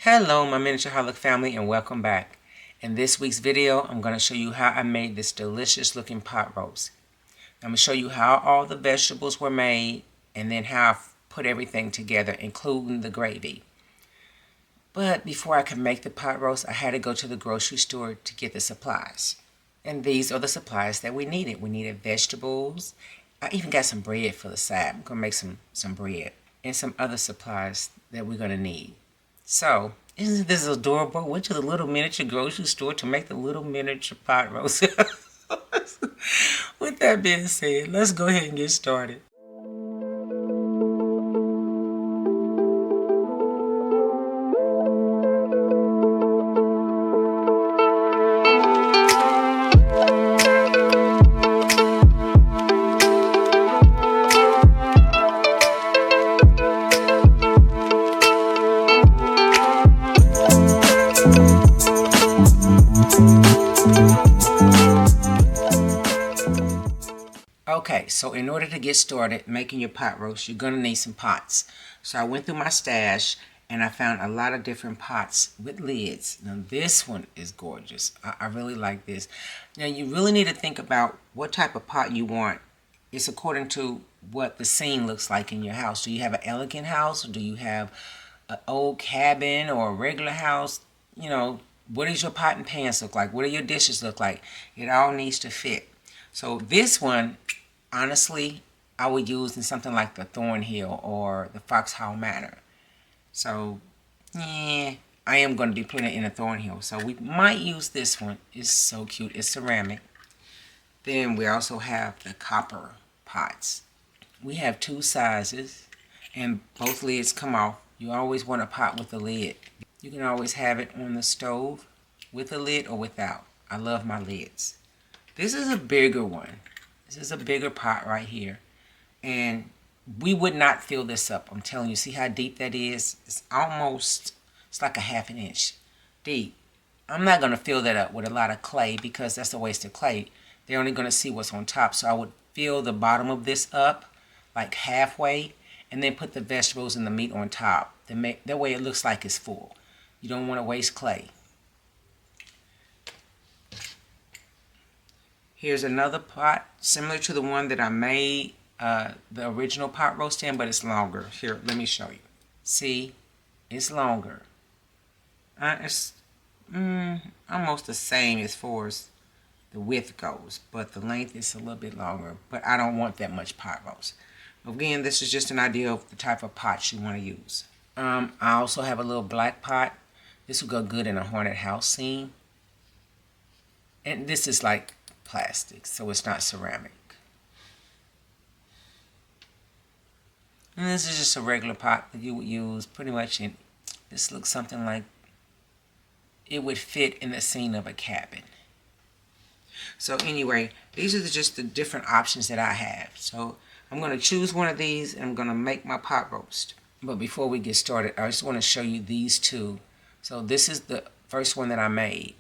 Hello my miniature family and welcome back. In this week's video I'm going to show you how I made this delicious looking pot roast. I'm going to show you how all the vegetables were made and then how I put everything together including the gravy. But before I could make the pot roast I had to go to the grocery store to get the supplies. And these are the supplies that we needed. We needed vegetables. I even got some bread for the side. I'm going to make some bread and some other supplies that we're going to need. So, isn't this adorable? Went to the little miniature grocery store to make the little miniature pot roast. With that being said, let's go ahead and get started. Okay, so in order to get started making your pot roast, you're going to need some pots. So I went through my stash and I found a lot of different pots with lids. Now this one is gorgeous. I really like this. Now you really need to think about what type of pot you want. It's according to what the scene looks like in your house. Do you have an elegant house? Or do you have an old cabin or a regular house? You know, what does your pot and pans look like? What do your dishes look like? It all needs to fit. So this one, honestly, I would use in something like the Thornhill or the Foxhall Manor. So, yeah, I am going to be putting it in a Thornhill. So we might use this one. It's so cute. It's ceramic. Then we also have the copper pots. We have two sizes and both lids come off. You always want a pot with a lid. You can always have it on the stove with a lid or without. I love my lids. This is a bigger one. This is a bigger pot right here. And we would not fill this up. I'm telling you, see how deep that is? It's like a half an inch deep. I'm not going to fill that up with a lot of clay because that's a waste of clay. They're only going to see what's on top. So I would fill the bottom of this up like halfway and then put the vegetables and the meat on top. That way it looks like it's full. You don't want to waste clay. Here's another pot similar to the one that I made the original pot roast in, but it's longer. Here, let me show you. See, it's longer. It's almost the same as far as the width goes, but the length is a little bit longer. But I don't want that much pot roast. Again, this is just an idea of the type of pots you want to use. I also have a little black pot. This will go good in a haunted house scene. And this is like plastic, so it's not ceramic. And this is just a regular pot that you would use pretty much in. This looks something like it would fit in the scene of a cabin. So anyway, these are just the different options that I have. So I'm going to choose one of these and I'm going to make my pot roast. But before we get started, I just want to show you these two. So this is the first one that I made.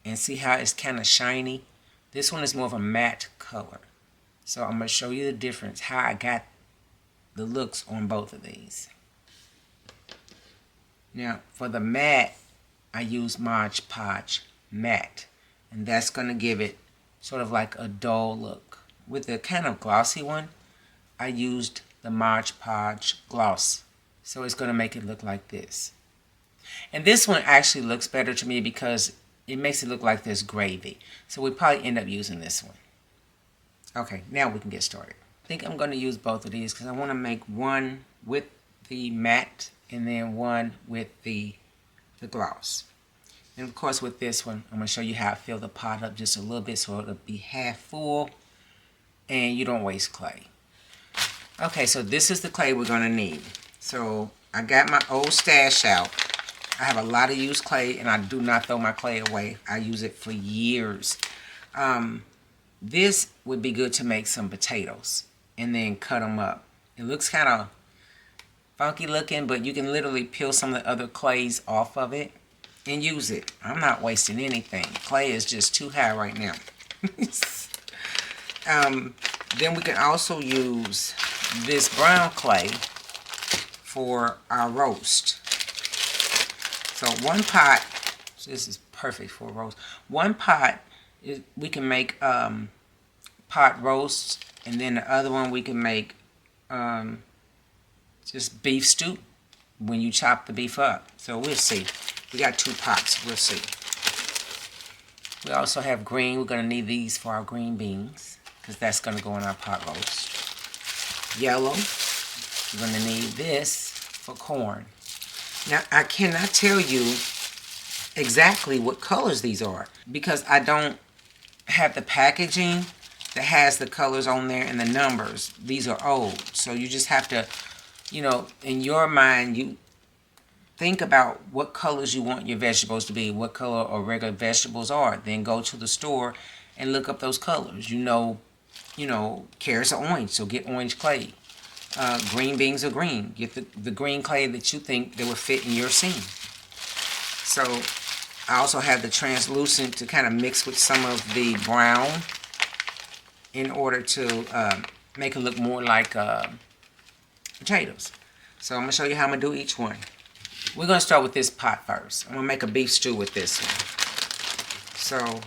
And see how it's kind of shiny? This one is more of a matte color. So I'm going to show you the difference, how I got the looks on both of these. Now, for the matte, I use Mod Podge Matte. And that's going to give it sort of like a dull look. With the kind of glossy one, I used the Mod Podge Gloss. So it's going to make it look like this. And this one actually looks better to me because it makes it look like there's gravy. So we'll probably end up using this one. Okay, now we can get started. I think I'm going to use both of these because I want to make one with the matte and then one with the gloss. And of course with this one, I'm going to show you how I fill the pot up just a little bit so it'll be half full and you don't waste clay. Okay, so this is the clay we're going to need. So I got my old stash out. I have a lot of used clay and I do not throw my clay away. I use it for years. This would be good to make some potatoes and then cut them up. It looks kind of funky looking, but you can literally peel some of the other clays off of it and use it. I'm not wasting anything. Clay is just too high right now. Then we can also use this brown clay for our roast. So one pot, this is perfect for a roast. One pot, we can make pot roasts, and then the other one we can make just beef stew when you chop the beef up. So we'll see. We got 2 pots. We'll see. We also have green. We're going to need these for our green beans because that's going to go in our pot roast. Yellow. We're going to need this for corn. Now, I cannot tell you exactly what colors these are because I don't have the packaging that has the colors on there and the numbers. These are old. So you just have to, you know, in your mind, you think about what colors you want your vegetables to be, what color or regular vegetables are. Then go to the store and look up those colors. You know, carrots are orange, so get orange clay. Green beans are green. Get the green clay that you think that would fit in your scene. So I also have the translucent to kind of mix with some of the brown in order to make it look more like potatoes. So I'm going to show you how I'm going to do each one. We're going to start with this pot first. I'm going to make a beef stew with this one. So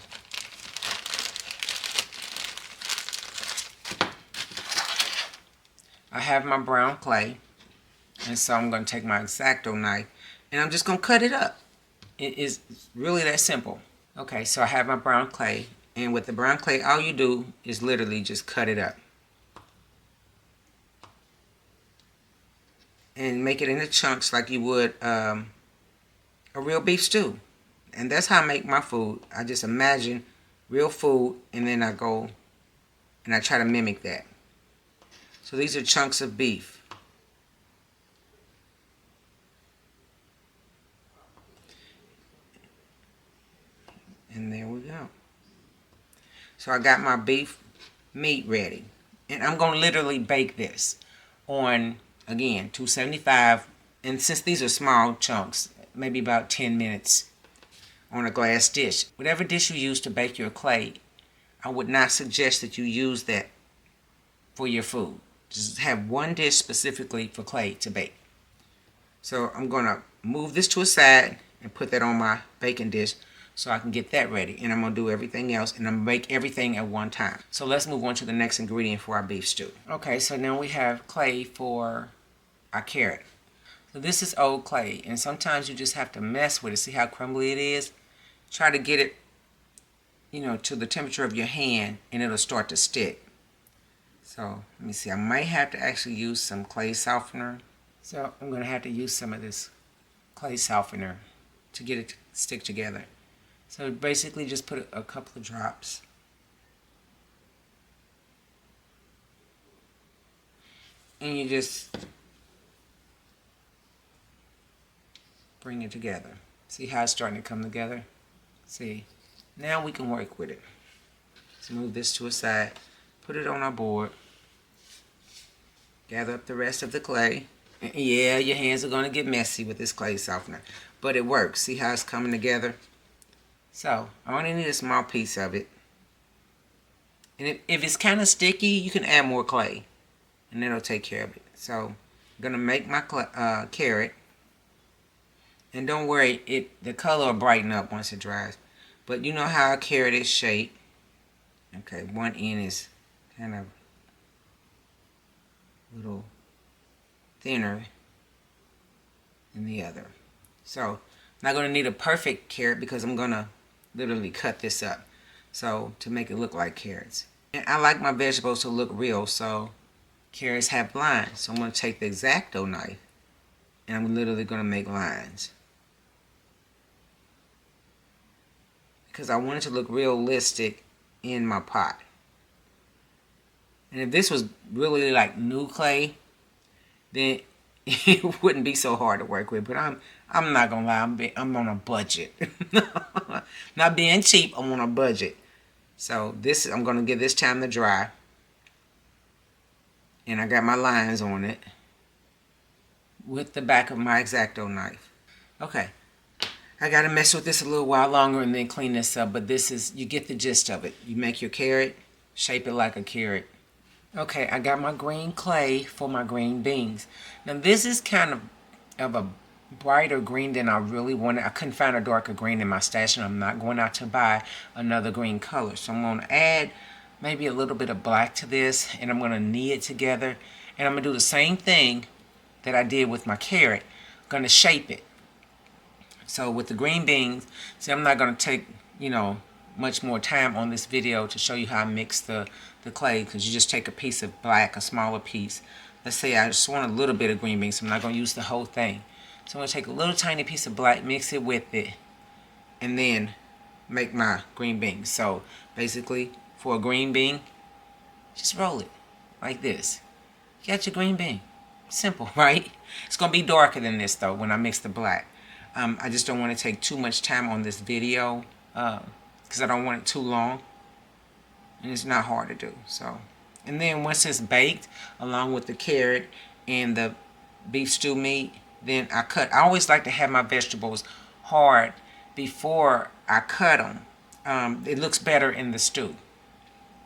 I have my brown clay, and so I'm going to take my X-Acto knife, and I'm just going to cut it up. It is really that simple. Okay, so I have my brown clay, and with the brown clay, all you do is literally just cut it up. And make it into chunks like you would a real beef stew. And that's how I make my food. I just imagine real food, and then I go and I try to mimic that. So these are chunks of beef. And there we go. So I got my beef meat ready. And I'm going to literally bake this on, again, 275. And since these are small chunks, maybe about 10 minutes on a glass dish. Whatever dish you use to bake your clay, I would not suggest that you use that for your food. Just have one dish specifically for clay to bake. So I'm going to move this to a side and put that on my baking dish so I can get that ready. And I'm going to do everything else, and I'm going to bake everything at one time. So let's move on to the next ingredient for our beef stew. Okay, so now we have clay for our carrot. So this is old clay, and sometimes you just have to mess with it. See how crumbly it is? Try to get it, to the temperature of your hand, and it'll start to stick. So let me see, I might have to actually use some clay softener. So I'm going to have to use some of this clay softener to get it to stick together. So basically just put a couple of drops. And you just bring it together. See how it's starting to come together? See, now we can work with it. Let's move this to a side. Put it on our board. Gather up the rest of the clay. Yeah, your hands are going to get messy with this clay softener, but it works. See how it's coming together? So I only need a small piece of it. And if it's kind of sticky, you can add more clay, and it'll take care of it. So I'm going to make my carrot. And don't worry, the color will brighten up once it dries. But you know how a carrot is shaped. Okay, one end is kind of a little thinner than the other. So I'm not going to need a perfect carrot because I'm going to literally cut this up. So to make it look like carrots. And I like my vegetables to look real, so carrots have lines. So I'm going to take the X-Acto knife and I'm literally going to make lines. Because I want it to look realistic in my pot. And if this was really like new clay, then it wouldn't be so hard to work with. But I'm not gonna lie, I'm on a budget. Not being cheap, I'm on a budget. So I'm gonna give this time to dry. And I got my lines on it with the back of my X-Acto knife. Okay. I gotta mess with this a little while longer and then clean this up, but you get the gist of it. You make your carrot, shape it like a carrot. Okay, I got my green clay for my green beans. Now this is kind of a brighter green than I really wanted. I couldn't find a darker green in my stash, and I'm not going out to buy another green color. So I'm going to add maybe a little bit of black to this, and I'm going to knit it together. And I'm going to do the same thing that I did with my carrot. I'm going to shape it. So with the green beans, see, I'm not going to take, much more time on this video to show you how I mix the clay, because you just take a piece of black, a smaller piece. Let's say I just want a little bit of green beans, so I'm not going to use the whole thing. So I'm going to take a little tiny piece of black, mix it with it, and then make my green beans. So basically, for a green bean, just roll it like this. You got your green bean. Simple, right? It's going to be darker than this, though, when I mix the black. I just don't want to take too much time on this video because I don't want it too long. And it's not hard to do. So, and then once it's baked, along with the carrot and the beef stew meat, then I cut. I always like to have my vegetables hard before I cut them. It looks better in the stew.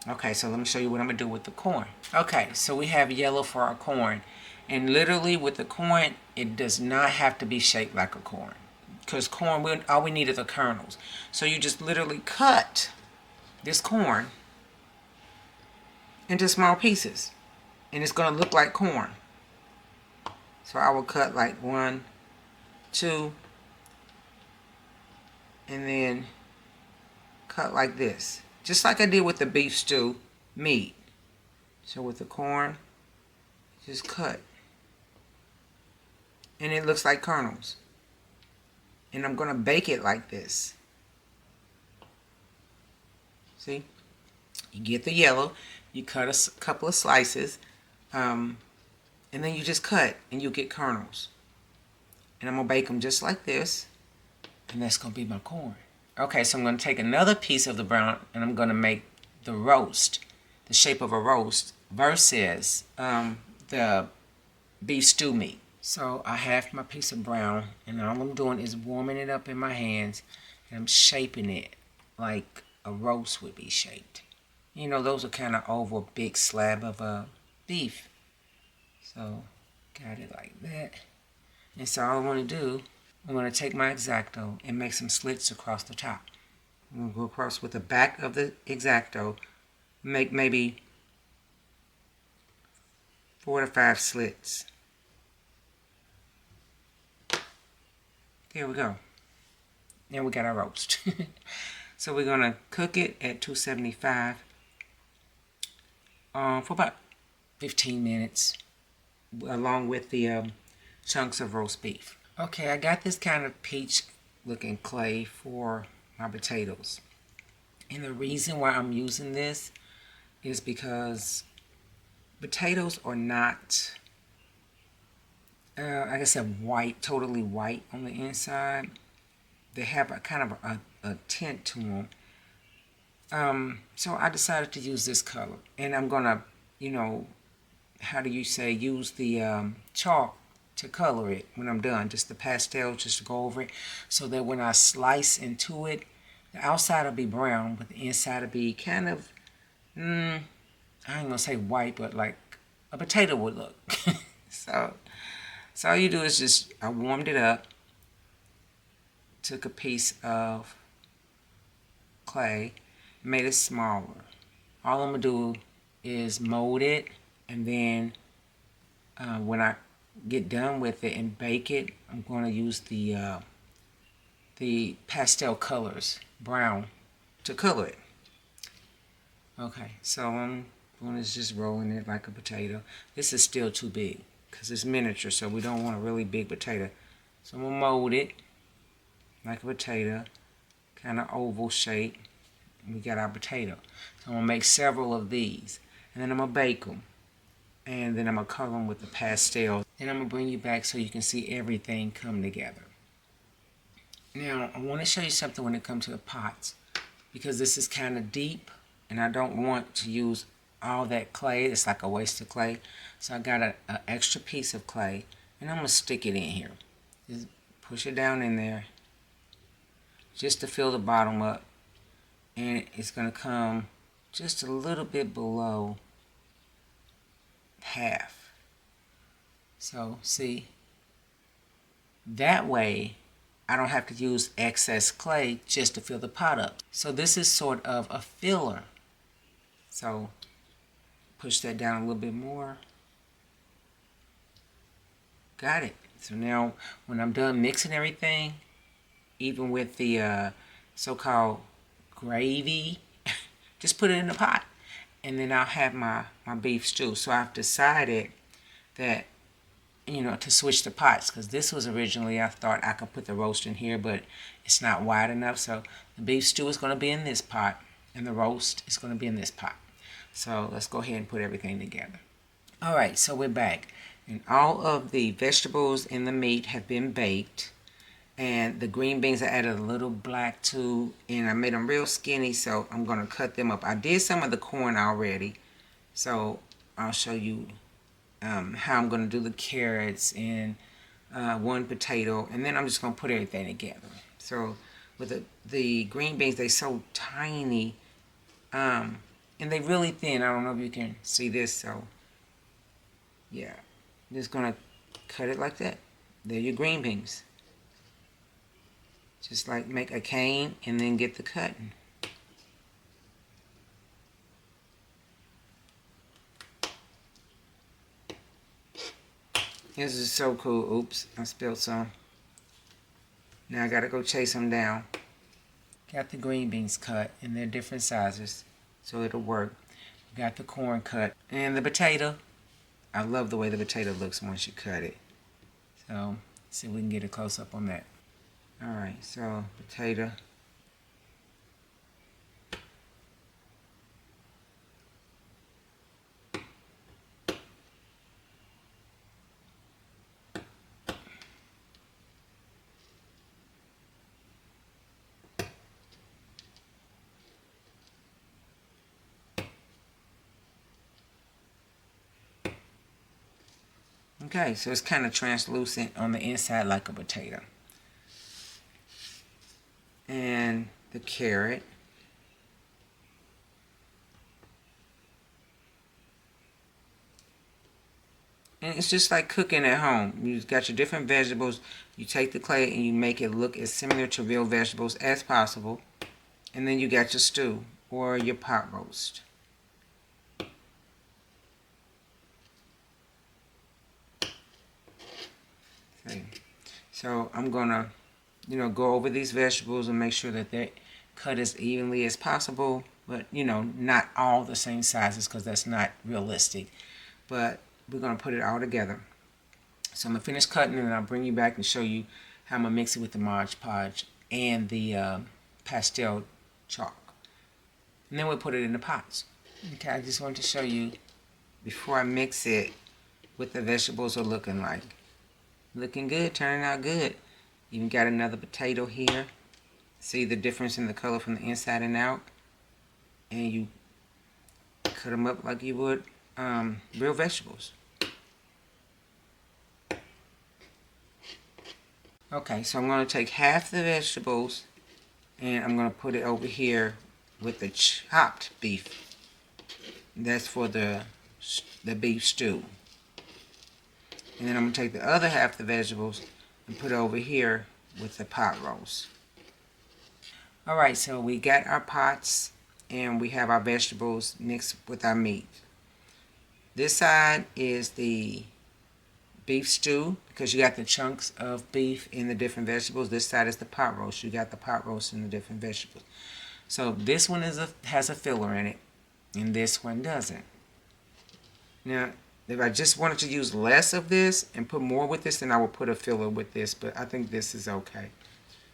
Okay, so let me show you what I'm going to do with the corn. Okay, so we have yellow for our corn. And literally with the corn, it does not have to be shaped like a corn. Because corn, all we need is the kernels. So you just literally cut this corn into small pieces. And it's going to look like corn. So I will cut like 1, 2, and then cut like this. Just like I did with the beef stew meat. So with the corn, just cut. And it looks like kernels. And I'm going to bake it like this. See? You get the yellow, you cut a couple of slices, and then you just cut and you get kernels. And I'm going to bake them just like this, and that's going to be my corn. Okay, so I'm going to take another piece of the brown and I'm going to make the roast, the shape of a roast, versus the beef stew meat. So I have my piece of brown, and all I'm doing is warming it up in my hands, and I'm shaping it like a roast would be shaped. You know, those are kind of over a big slab of beef. So, got it like that. And so all I want to do, I'm going to take my X-Acto and make some slits across the top. I'm going to go across with the back of the X-Acto, make maybe 4 to 5 slits. There we go. Now we got our roast. So we're going to cook it at 275 for about 15 minutes, along with the chunks of roast beef. Okay, I got this kind of peach looking clay for my potatoes. And the reason why I'm using this is because potatoes are not, like I said, white, totally white on the inside. They have a kind of a tint to them. So I decided to use this color. And I'm going to, how do you say, use the chalk to color it when I'm done. Just the pastel, just to go over it. So that when I slice into it, the outside will be brown, but the inside will be kind of, I ain't going to say white, but like a potato would look. So all you do is just, I warmed it up, took a piece of clay, made it smaller. All I'm going to do is mold it, and then when I get done with it and bake it, I'm going to use the pastel colors, brown, to color it. Okay, so I'm just rolling it like a potato. This is still too big because it's miniature, so we don't want a really big potato. So I'm going to mold it like a potato, kind of oval shape. We got our potato. So I'm going to make several of these, and then I'm going to bake them. And then I'm going to color them with the pastel. Then I'm going to bring you back so you can see everything come together. Now, I want to show you something when it comes to the pots, because this is kind of deep, and I don't want to use all that clay. It's like a waste of clay. So I got an extra piece of clay, and I'm going to stick it in here. Just push it down in there, just to fill the bottom up. And it's going to come just a little bit below half. So, see? That way, I don't have to use excess clay just to fill the pot up. So this is sort of a filler. So push that down a little bit more. Got it. So now when I'm done mixing everything, even with the so-called gravy, just put it in the pot. And then I'll have my beef stew. So I've decided that, to switch the pots, because this was originally, I thought I could put the roast in here, but it's not wide enough. So the beef stew is going to be in this pot, and the roast is going to be in this pot. So let's go ahead and put everything together. All right, so we're back. And all of the vegetables and the meat have been baked. And the green beans, I added a little black too, and I made them real skinny, so I'm going to cut them up. I did some of the corn already, so I'll show you how I'm going to do the carrots and one potato, and then I'm just going to put everything together. So with the green beans, they're so tiny, and they're really thin. I don't know if you can see this, so yeah. I'm just going to cut it like that. They're your green beans. Just like make a cane and then get the cutting. This is so cool. Oops, I spilled some. Now I gotta go chase them down. Got the green beans cut and they're different sizes, so it'll work. Got the corn cut and the potato. I love the way the potato looks once you cut it. So, see if we can get a close up on that. Alright, so potato. Okay, so it's kind of translucent on the inside like a potato. And the carrot. And it's just like cooking at home. You've got your different vegetables. You take the clay and you make it look as similar to real vegetables as possible. And then you got your stew or your pot roast. Okay. So I'm going to, go over these vegetables and make sure that they're cut as evenly as possible. But, not all the same sizes because that's not realistic. But we're going to put it all together. So I'm going to finish cutting and I'll bring you back and show you how I'm going to mix it with the Mod Podge and the pastel chalk. And then we'll put it in the pots. Okay, I just wanted to show you before I mix it what the vegetables are looking like. Looking good, turning out good. Even got another potato here. See the difference in the color from the inside and out? And you cut them up like you would real vegetables. Okay, so I'm going to take half the vegetables and I'm going to put it over here with the chopped beef. That's for the beef stew. And then I'm going to take the other half of the vegetables and put it over here with the pot roast. Alright, so we got our pots and we have our vegetables mixed with our meat. This side is the beef stew because you got the chunks of beef in the different vegetables. This side is the pot roast. You got the pot roast in the different vegetables. So this one has a filler in it and this one doesn't. Now, if I just wanted to use less of this and put more with this, then I would put a filler with this, but I think this is okay.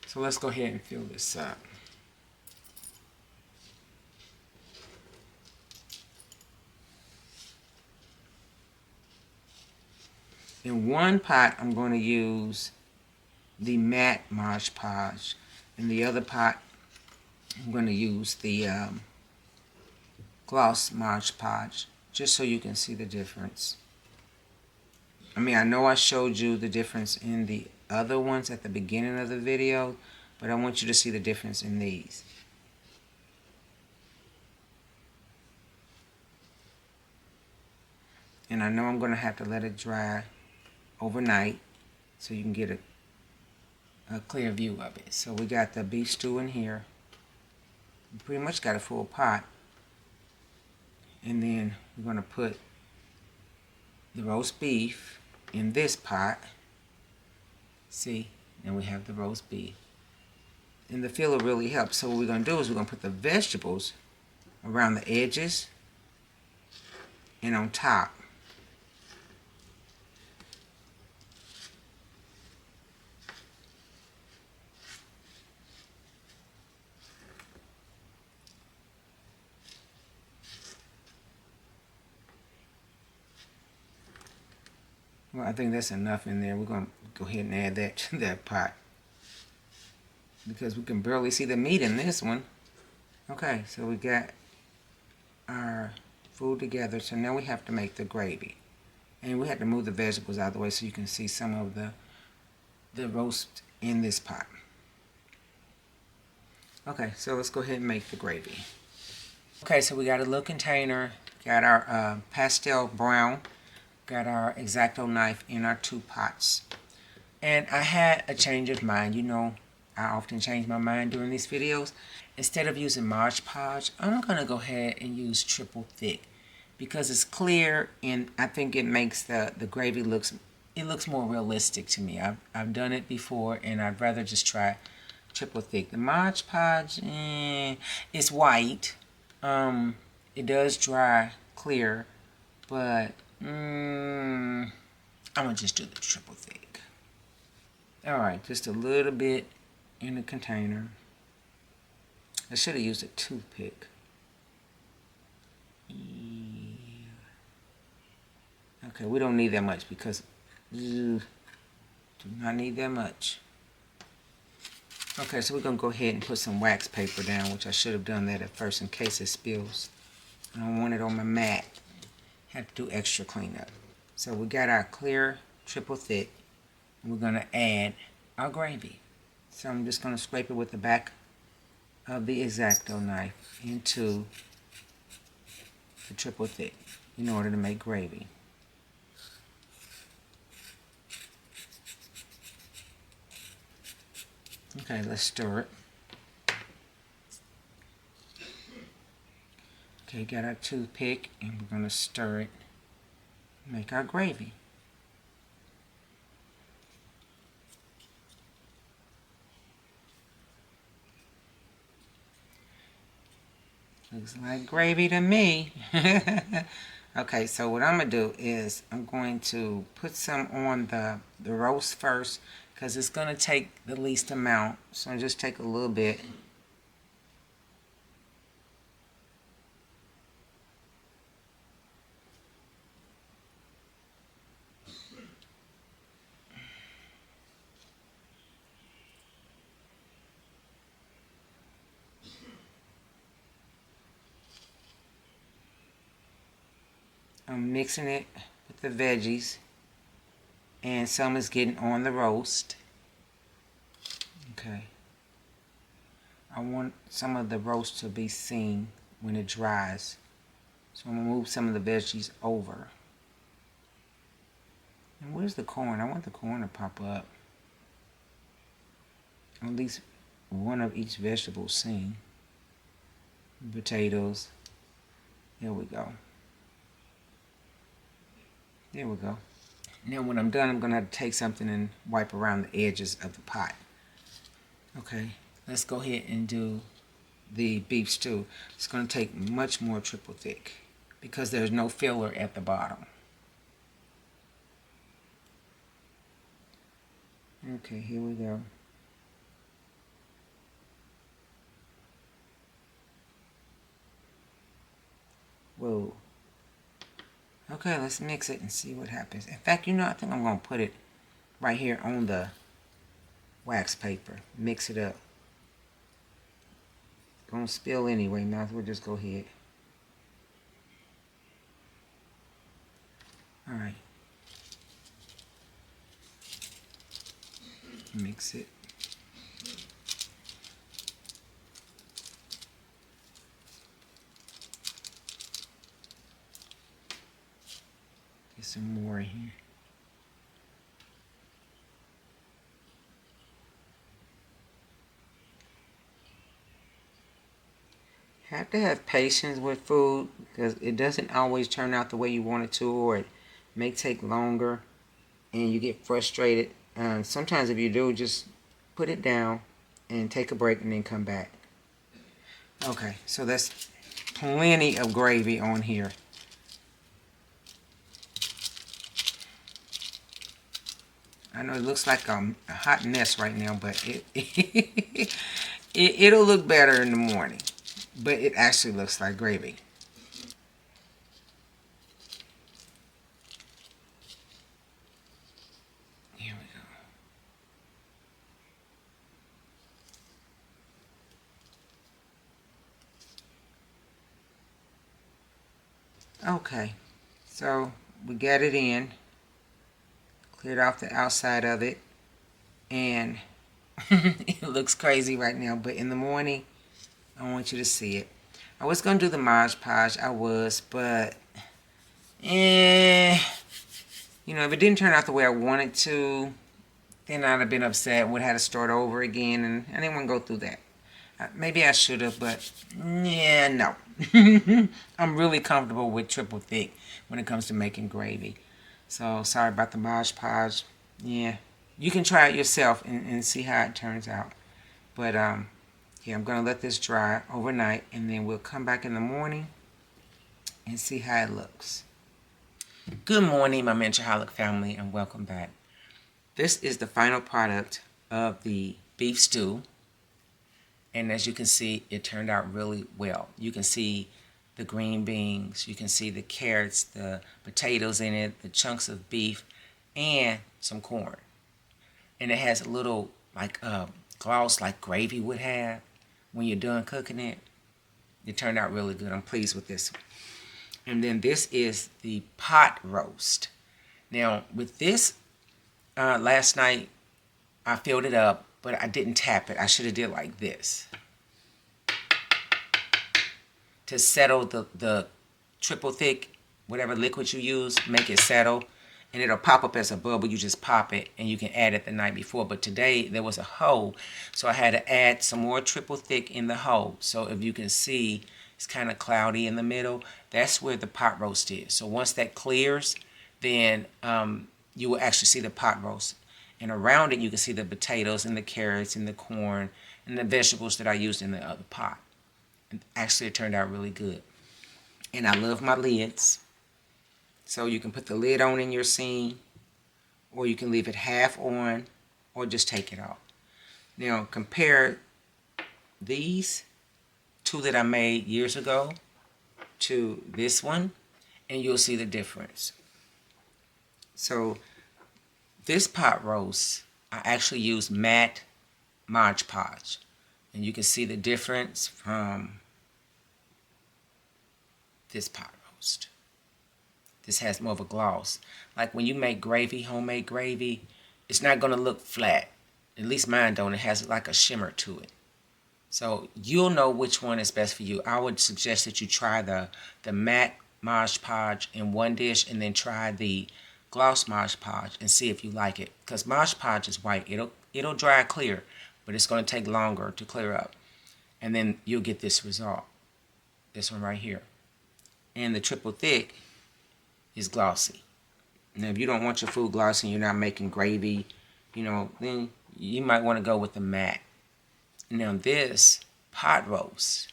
So let's go ahead and fill this up. In one pot, I'm going to use the matte Mod Podge. In the other pot, I'm going to use the gloss Mod Podge, just so you can see the difference. I mean, I know I showed you the difference in the other ones at the beginning of the video, but I want you to see the difference in these. And I know I'm going to have to let it dry overnight so you can get a clear view of it. So we got the beef stew in here. We pretty much got a full pot. And then we're going to put the roast beef in this pot. See, and we have the roast beef. And the filler really helps. So what we're going to do is we're going to put the vegetables around the edges and on top. Well, I think that's enough in there. We're going to go ahead and add that to that pot, because we can barely see the meat in this one. Okay, so we got our food together. So now we have to make the gravy. And we have to move the vegetables out of the way so you can see some of the roast in this pot. Okay, so let's go ahead and make the gravy. Okay, so we got a little container, got our pastel brown, got our X-Acto knife in our 2 pots. And I had a change of mind. You know, I often change my mind during these videos. Instead of using Mod Podge, I'm going to go ahead and use triple thick, because it's clear and I think it makes the gravy looks more realistic to me. I've done it before and I'd rather just try triple thick. The Mod Podge, it's white. It does dry clear, but I'm gonna just do the triple thick. Alright, just a little bit in the container. I should have used a toothpick. Okay, we don't need that much because do not need that much. Okay, so we're going to go ahead and put some wax paper down, which I should have done that at first in case it spills. I don't want it on my mat. Have to do extra cleanup. So we got our clear triple thick, and we're going to add our gravy. So I'm just going to scrape it with the back of the X-Acto knife into the triple thick in order to make gravy. Okay, let's stir it. Okay, got our toothpick and we're going to stir it. Make our gravy. Looks like gravy to me. Okay, so what I'm going to do is I'm going to put some on the roast first, because it's going to take the least amount. So I'll just take a little bit. I'm mixing it with the veggies, and some is getting on the roast. Okay. I want some of the roast to be seen when it dries. So I'm going to move some of the veggies over. And where's the corn? I want the corn to pop up. At least one of each vegetable seen. Potatoes. There we go. There we go. Now when I'm done, I'm going to have to take something and wipe around the edges of the pot. Okay, let's go ahead and do the beef stew. It's going to take much more triple thick because there's no filler at the bottom. Okay, here we go. Whoa. Okay, let's mix it and see what happens. In fact, you know, I think I'm going to put it right here on the wax paper. Mix it up. It's going to spill anyway. Might as well just go ahead. Alright. Mix it. Get some more in here. Have to have patience with food because it doesn't always turn out the way you want it to, or it may take longer and you get frustrated. Sometimes if you do, just put it down and take a break and then come back. Okay, so that's plenty of gravy on here. I know it looks like a hot mess right now, but it'll look better in the morning. But it actually looks like gravy. Here we go. Okay, so we got it in, cleared off the outside of it, and it looks crazy right now. But in the morning, I want you to see it. I was gonna do the Mod Podge, I was, but eh, if it didn't turn out the way I wanted to, then I'd have been upset. Would have had to start over again, and I didn't want to go through that. Maybe I should have, but yeah, no. I'm really comfortable with triple thick when it comes to making gravy. So sorry about the Mod Podge. Yeah, you can try it yourself and see how it turns out. But yeah, I'm gonna let this dry overnight, and then we'll come back in the morning and see how it looks. Good morning, my Mentorholic family, and welcome back. This is the final product of the beef stew. And as you can see, it turned out really well. You can see the green beans, you can see the carrots, the potatoes in it, the chunks of beef, and some corn. And it has a little like gloss like gravy would have when you're done cooking it. It turned out really good. I'm pleased with this. And then this is the pot roast. Now with this, last night I filled it up, but I didn't tap it. I should have did like this to settle the triple thick, whatever liquid you use, make it settle. And it'll pop up as a bubble. You just pop it and you can add it the night before. But today there was a hole, so I had to add some more triple thick in the hole. So if you can see, it's kind of cloudy in the middle. That's where the pot roast is. So once that clears, then you will actually see the pot roast. And around it you can see the potatoes and the carrots and the corn and the vegetables that I used in the other pot. And actually it turned out really good. And I love my lids. So you can put the lid on in your scene, or you can leave it half on, or just take it off. Now compare these two that I made years ago to this one, and you'll see the difference. So this pot roast, I actually use matte Mod Podge, and you can see the difference from this pot roast. This has more of a gloss. Like when you make gravy, homemade gravy, it's not going to look flat. At least mine don't. It has like a shimmer to it. So you'll know which one is best for you. I would suggest that you try the matte Mod Podge in one dish and then try the gloss Mod Podge and see if you like it. Because Mod Podge is white. It'll dry clear, but it's going to take longer to clear up. And then you'll get this result. This one right here. And the triple thick is glossy. Now, if you don't want your food glossy and you're not making gravy, then you might want to go with the matte. Now, this pot roast,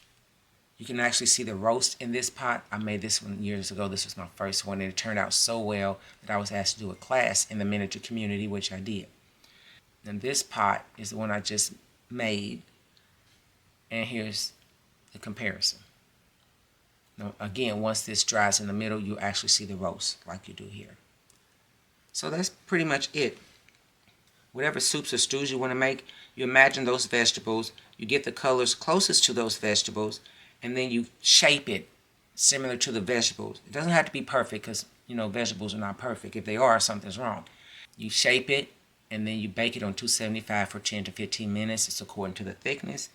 you can actually see the roast in this pot. I made this one years ago. This was my first one, and it turned out so well that I was asked to do a class in the miniature community, which I did. And this pot is the one I just made, and here's the comparison. Now, again, once this dries in the middle, you actually see the roast like you do here. So that's pretty much it. Whatever soups or stews you want to make, you imagine those vegetables, you get the colors closest to those vegetables, and then you shape it similar to the vegetables. It doesn't have to be perfect because, vegetables are not perfect. If they are, something's wrong. You shape it, and then you bake it on 275 for 10 to 15 minutes. It's according to the thickness.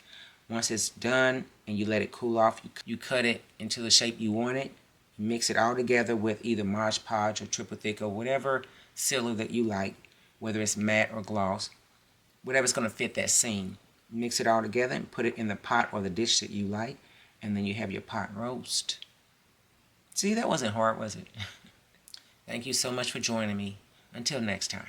Once it's done and you let it cool off, you cut it into the shape you want it. You mix it all together with either Mod Podge or triple thick or whatever sealer that you like, whether it's matte or gloss, whatever's going to fit that scene. Mix it all together and put it in the pot or the dish that you like, And then you have your pot roast. See, that wasn't hard, was it? Thank you so much for joining me. Until next time.